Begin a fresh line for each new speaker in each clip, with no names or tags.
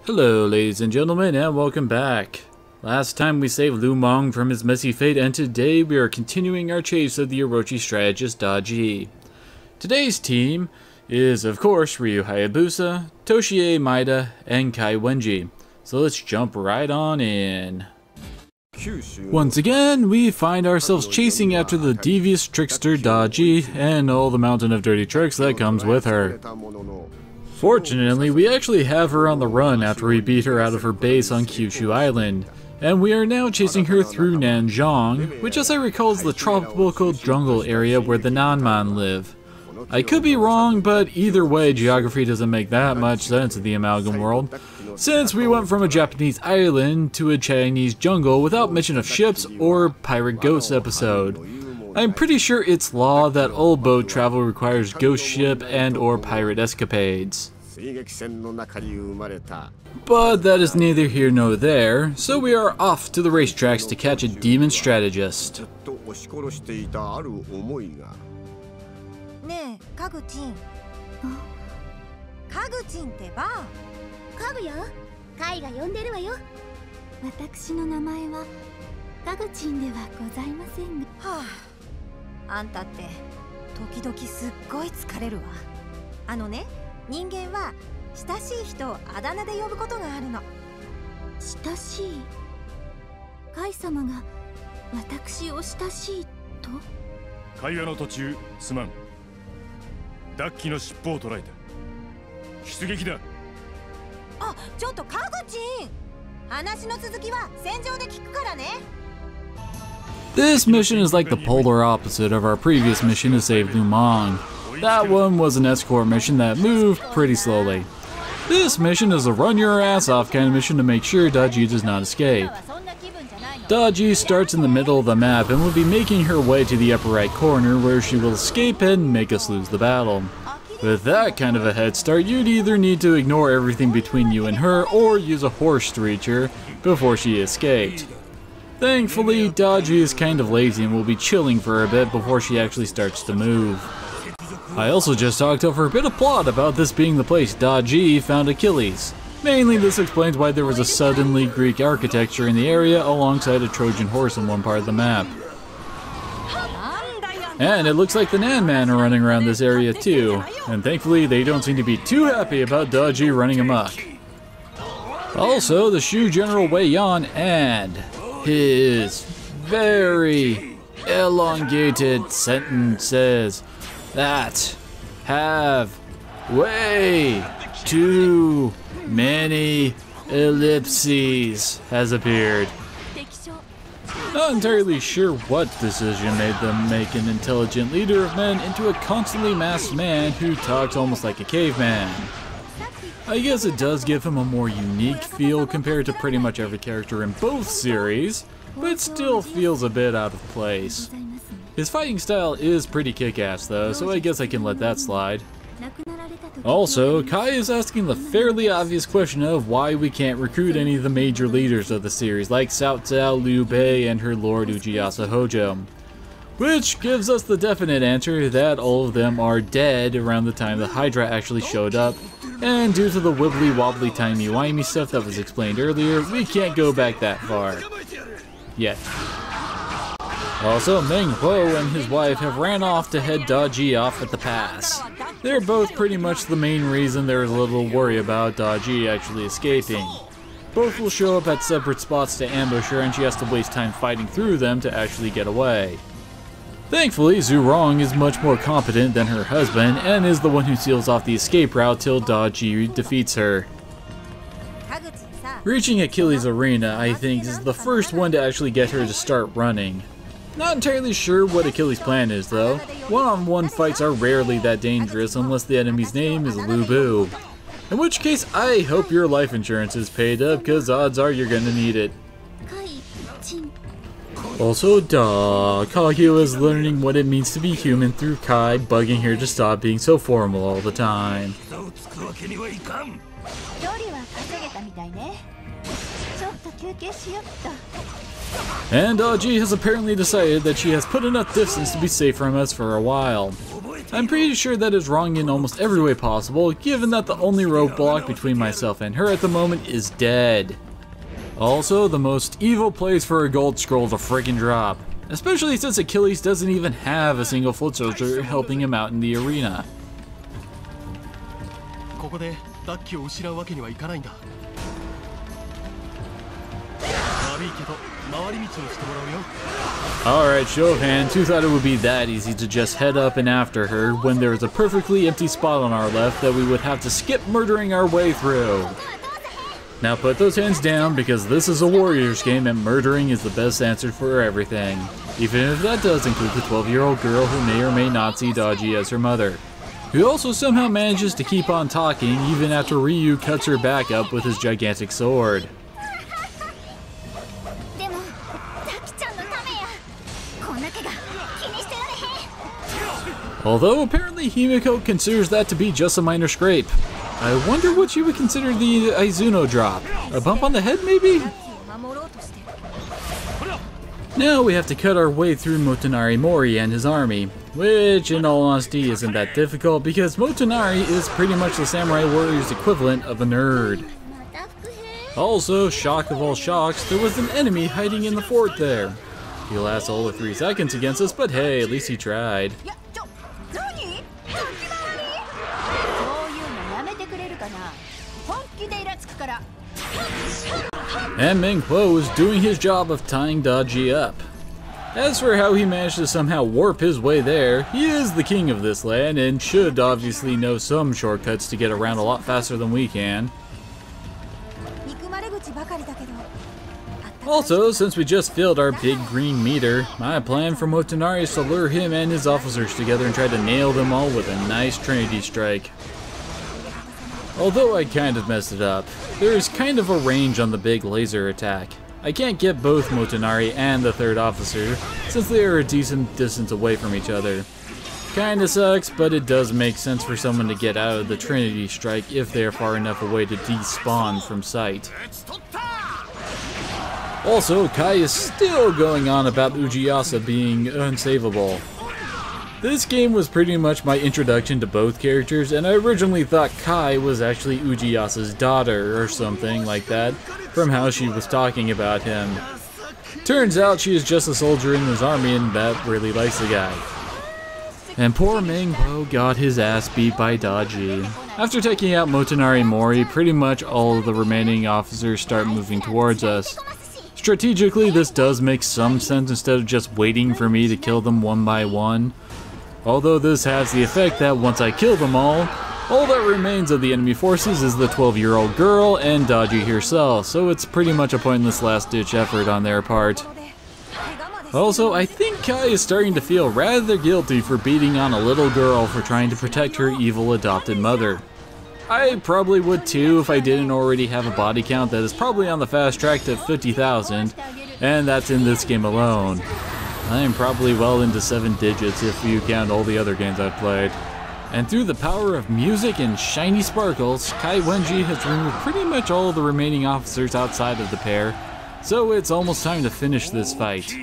Hello ladies and gentlemen, and welcome back. Last time we saved Lu Meng from his messy fate, and today we are continuing our chase of the Orochi strategist Daji. Today's team is of course Ryu Hayabusa, Toshiie Maeda, and Kai Wenji. So let's jump right on in. Once again, we find ourselves chasing after the devious trickster Daji and all the mountain of dirty tricks that comes with her. Fortunately, we actually have her on the run after we beat her out of her base on Kyushu Island, and we are now chasing her through Nanzhong, which as I recall is the tropical jungle area where the Nanman live. I could be wrong, but either way, geography doesn't make that much sense in the Amalgam world, since we went from a Japanese island to a Chinese jungle without mention of ships or pirate ghost episode. I'm pretty sure it's law that all boat travel requires ghost ship and or pirate escapades. But that is neither here nor there, so we are off to the racetracks to catch a demon strategist.
ねえ、カグチン。カグチンってば。カグよ。カイが呼んでるわよ。私の名前はカグチンではございませんが。はあ、あんたって時々すっごい疲れるわ。人間は親しい人をあだ名で呼ぶことがあるの。親しい。カイ様が私を親しいと？
会話の途中、すまん。ダッキの尻尾を捉えた。出撃だ。あ、
ちょっとカグチン。話の続きは戦場で聞くからね。
This mission is like the polar opposite of our previous mission to save Lu Meng. That one was an escort mission that moved pretty slowly. This mission is a run your ass off kind of mission to make sure Daji does not escape. Daji starts in the middle of the map and will be making her way to the upper right corner where she will escape and make us lose the battle. With that kind of a head start, you'd either need to ignore everything between you and her or use a horse to reach her before she escaped. Thankfully, Daji is kind of lazy and will be chilling for a bit before she actually starts to move. I also just talked over a bit of plot about this being the place Daji found Achilles. Mainly this explains why there was a suddenly Greek architecture in the area alongside a Trojan horse in one part of the map. And it looks like the Nanman are running around this area too, and thankfully they don't seem to be too happy about Daji running amok. Also, the Shu General Wei Yan and his very elongated sentences that have way too many ellipses has appeared. Not entirely sure what decision made them make an intelligent leader of men into a constantly masked man who talks almost like a caveman. I guess it does give him a more unique feel compared to pretty much every character in both series, but still feels a bit out of place. His fighting style is pretty kick-ass though, so I guess I can let that slide. Also, Kai is asking the fairly obvious question of why we can't recruit any of the major leaders of the series, like Cao Cao, Liu Bei, and her lord Ujiyasa Hojo. Which gives us the definite answer that all of them are dead around the time the Hydra actually showed up, and due to the wibbly wobbly timey-wimey stuff that was explained earlier, we can't go back that far. Yet. Also, Meng Huo and his wife have ran off to head Daji off at the pass. They're both pretty much the main reason there is a little worry about Daji actually escaping. Both will show up at separate spots to ambush her, and she has to waste time fighting through them to actually get away. Thankfully, Zhu Rong is much more competent than her husband and is the one who seals off the escape route till Daji defeats her. Reaching Achilles' arena, I think, is the first one to actually get her to start running. Not entirely sure what Achilles' plan is though. One-on-one fights are rarely that dangerous unless the enemy's name is Lu Bu. In which case, I hope your life insurance is paid up, cause odds are you're gonna need it. Also, Kagyu is learning what it means to be human through Kai bugging her to stop being so formal all the time. And Daji has apparently decided that she has put enough distance to be safe from us for a while. I'm pretty sure that is wrong in almost every way possible, given that the only roadblock between myself and her at the moment is dead. Also, the most evil place for a gold scroll to friggin' drop. Especially since Achilles doesn't even have a single foot soldier helping him out in the arena. Alright, show of hands, who thought it would be that easy to just head up and after her when there was a perfectly empty spot on our left that we would have to skip murdering our way through? Now put those hands down, because this is a Warriors game and murdering is the best answer for everything. Even if that does include the 12-year-old girl who may or may not see Dodgy as her mother. Who also somehow manages to keep on talking even after Ryu cuts her back up with his gigantic sword. Although apparently Himiko considers that to be just a minor scrape. I wonder what she would consider the Izuno drop. A bump on the head maybe? Now we have to cut our way through Motonari Mori and his army, which in all honesty isn't that difficult because Motonari is pretty much the Samurai Warrior's equivalent of a nerd. Also, shock of all shocks, there was an enemy hiding in the fort there. He lasts all of 3 seconds against us, but hey, at least he tried. And Meng Huo is doing his job of tying Dodgy up. As for how he managed to somehow warp his way there, he is the king of this land and should obviously know some shortcuts to get around a lot faster than we can. Also, since we just filled our big green meter, my plan for Motonari is to lure him and his officers together and try to nail them all with a nice Trinity strike. Although I kind of messed it up, there is kind of a range on the big laser attack. I can't get both Motonari and the third officer, since they are a decent distance away from each other. Kinda sucks, but it does make sense for someone to get out of the Trinity strike if they are far enough away to despawn from sight. Also, Kai is still going on about Ujiyasa being unsavable. This game was pretty much my introduction to both characters, and I originally thought Kai was actually Ujiyasa's daughter or something like that, from how she was talking about him. Turns out she is just a soldier in his army and that really likes the guy. And poor Meng Huo got his ass beat by Dodgy. After taking out Motonari Mori, pretty much all of the remaining officers start moving towards us. Strategically, this does make some sense instead of just waiting for me to kill them one by one. Although this has the effect that once I kill them all that remains of the enemy forces is the 12-year-old girl and Dodgy herself, so it's pretty much a pointless last-ditch effort on their part. Also, I think Kai is starting to feel rather guilty for beating on a little girl for trying to protect her evil adopted mother. I probably would too if I didn't already have a body count that is probably on the fast track to 50,000, and that's in this game alone. I am probably well into 7 digits if you count all the other games I've played. And through the power of music and shiny sparkles, Kai Wenji has removed pretty much all of the remaining officers outside of the pair, so it's almost time to finish this fight.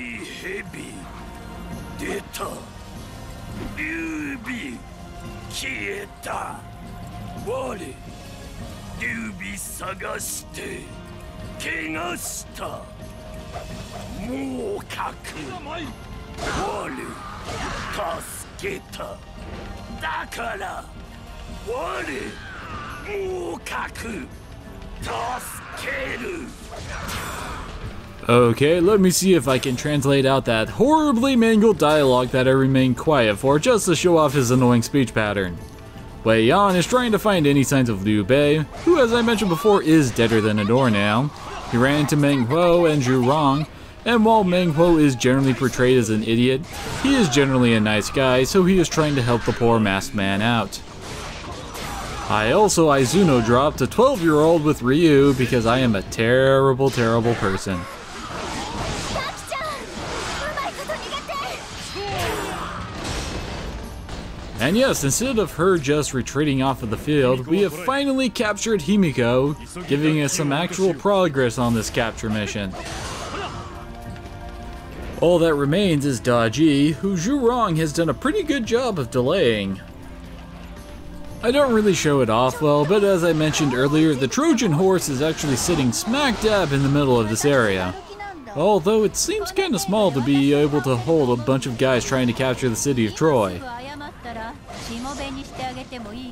Okay, let me see if I can translate out that horribly mangled dialogue that I remained quiet for just to show off his annoying speech pattern. Wei Yan is trying to find any signs of Liu Bei, who as I mentioned before is deader than a door now. He ran into Meng Huo and Zhu Rong, and while Meng Huo is generally portrayed as an idiot, he is generally a nice guy, so he is trying to help the poor masked man out. I also Izuno dropped a 12-year-old with Ryu because I am a terrible, terrible person. And yes, instead of her just retreating off of the field, we have finally captured Himiko, giving us some actual progress on this capture mission. All that remains is Daji, who Zhu Rong has done a pretty good job of delaying. I don't really show it off well, but as I mentioned earlier, the Trojan horse is actually sitting smack dab in the middle of this area. Although it seems kinda small to be able to hold a bunch of guys trying to capture the city of Troy.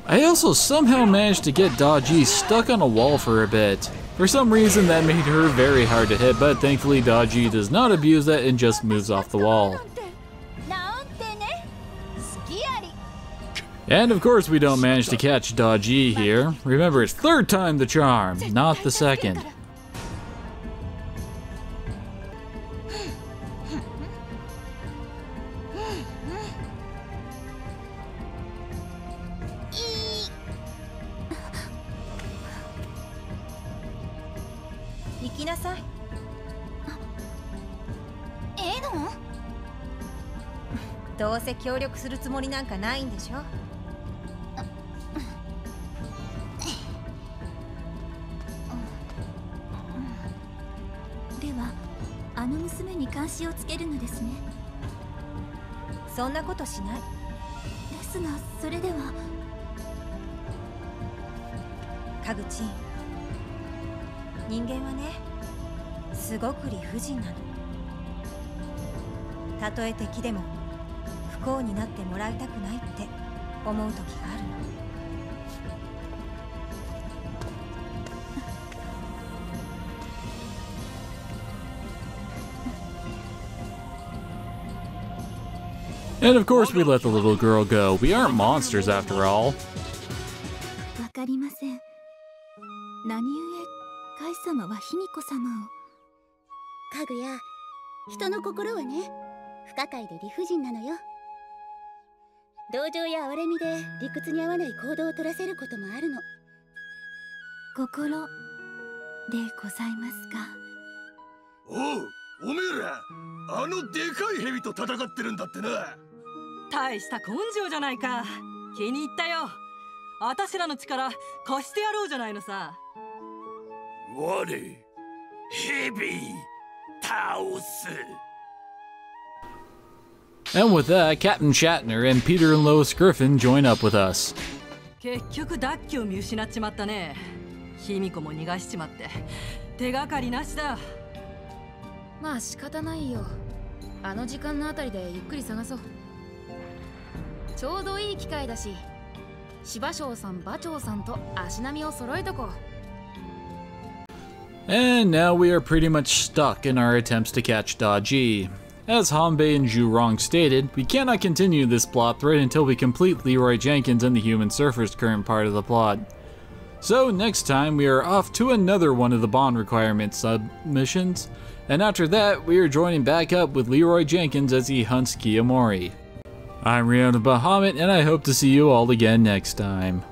I also somehow managed to get Daji stuck on a wall for a bit. For some reason that made her very hard to hit, but thankfully Daji does not abuse that and just moves off the wall. And of course we don't manage to catch Daji here. Remember, it's third time the charm, not the second.
Edo? どうせ協力するつもりなんかないんでしょ。では、あの娘に監視をつけるのですね。そんなことしない。ですが、それでは。カグチン、人間はね、すごく理不尽なの。たとえ敵でも不幸になってもらいたくないって思う時があるの。
And of course we let the little girl go. We aren't monsters after all.
わかりません。何故カイ様は卑弥呼様を。かぐや、人の心はね、不可解で理不尽なのよ。同情や哀れみで理屈に合わない行動を取らせることもあるの。心でございますか。
おう、おめえら、あのでかい蛇と戦ってるんだってな。
大した根性じゃないか。気に入ったよ。あたしらの力貸してやろうじゃないのさ。
我、蛇、倒す。
And with that, Captain Shatner and Peter and Lois Griffin join up with us.
結局ダッキを見失っちまったね。卑弥呼も逃がしちまって手がかりなしだ。
まあ仕方ないよ。あの時間のあたりでゆっくり探そう。ちょうどいい機会だし、芝生さん、馬長さんと足並みを揃えとこう。
And now we are pretty much stuck in our attempts to catch Daji. As Hanbei and Zhu Rong stated, we cannot continue this plot thread until we complete Leroy Jenkins and the Human Surfer's current part of the plot. So next time we are off to another one of the bond requirement submissions, and after that we are joining back up with Leroy Jenkins as he hunts Kiyomori. I'm Riona Bahamut, and I hope to see you all again next time.